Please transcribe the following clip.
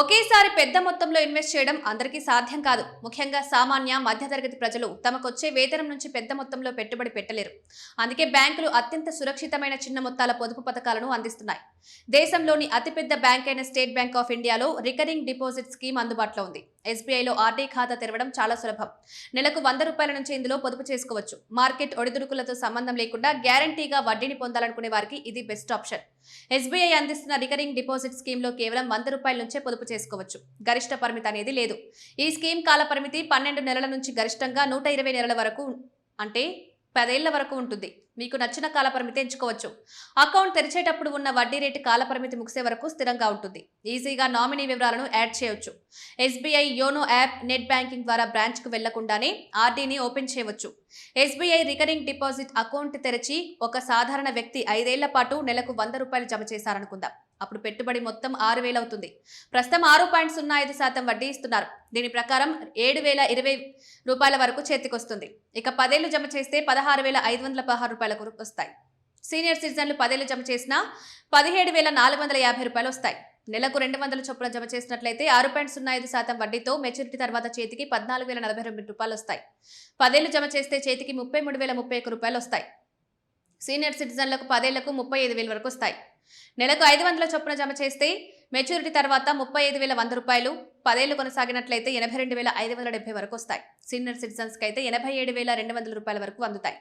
ఒకేసారి పెద్ద మొత్తంలో ఇన్వెస్ట్ చేయడం అందరికీ సాధ్యం కాదు. ముఖ్యంగా సామాన్య, మధ్యతరగతి ప్రజలు తమకొచ్చే వేతనం నుంచి పెద్ద మొత్తంలో పెట్టుబడి పెట్టలేరు. అందుకే బ్యాంకులు అత్యంత సురక్షితమైన చిన్న మొత్తాల పొదుపు పథకాలను అందిస్తున్నాయి. దేశంలోని అతిపెద్ద బ్యాంక్ అయిన స్టేట్ బ్యాంక్ ఆఫ్ ఇండియాలో రికరింగ్ డిపాజిట్ స్కీమ్ అందుబాటులో ఉంది. ఎస్బీఐలో ఆర్డీ ఖాతా తెరవడం చాలా సులభం. నెలకు ₹100 నుంచి ఇందులో పొదుపు చేసుకోవచ్చు. మార్కెట్ ఒడిదుడుకులతో సంబంధం లేకుండా గ్యారంటీగా వడ్డీని పొందాలనుకునే వారికి ఇది బెస్ట్ ఆప్షన్. ఎస్బీఐ అందిస్తున్న రికరింగ్ డిపాజిట్ స్కీమ్ లో కేవలం ₹100 నుంచే పొదుపు చేసుకోవచ్చు. గరిష్ట పరిమితి అనేది లేదు. ఈ స్కీమ్ కాల పరిమితి 12 నెలల నుంచి గరిష్టంగా 120 నెలల వరకు, అంటే 10 ఏళ్ల వరకు ఉంటుంది. మీకు నచ్చిన కాల పరిమితి ఎంచుకోవచ్చు. అకౌంట్ తెరిచేటప్పుడు ఉన్న వడ్డీ రేటు కాల పరిమితి ముగిసే వరకు స్థిరంగా ఉంటుంది. ఈజీగా నామినీ వివరాలను యాడ్ చేయవచ్చు. SBI YONO app, net banking ద్వారా బ్రాంచ్ కు వెళ్లకుండానే ఆర్డీని ఓపెన్ చేయవచ్చు. ఎస్బీఐ రికరింగ్ డిపాజిట్ అకౌంట్ తెరిచి ఒక సాధారణ వ్యక్తి 5 ఏళ్ల పాటు నెలకు ₹100 జమ చేశారనుకుందాం. అప్పుడు పెట్టుబడి మొత్తం 6,000 అవుతుంది. ప్రస్తుతం 6.05% వడ్డీ ఇస్తున్నారు. దీని ప్రకారం ₹7,020 వరకు చేతికొస్తుంది. ఇక 10 ఏళ్లు జమ చేస్తే ₹16,516 వస్తాయి. సీనియర్ సిటిజన్లు 10 ఏళ్లు జమ చేసినా ₹17,450 వస్తాయి. నెలకు 200 చొప్పున జమ చేసినట్లయితే 6.05% వడ్డీతో మెచ్యూరిటీ తర్వాత చేతికి ₹14,042 వస్తాయి. 10 ఏళ్లు జమ చేస్తే చేతికి ₹33,031 వస్తాయి. సీనియర్ సిటిజన్లకు 10 ఏళ్లకు ₹35,000 వరకు వస్తాయి. నెలకు 500 చొప్పున జమ చేస్తే మెచ్యూరిటీ తర్వాత ₹35,100, 10 ఏళ్లు కొనసాగినట్లయితే ₹82,570 వరకు వస్తాయి. సీనియర్ సిటిజన్స్ కి అయితే ₹87,200 వరకు అందుతాయి.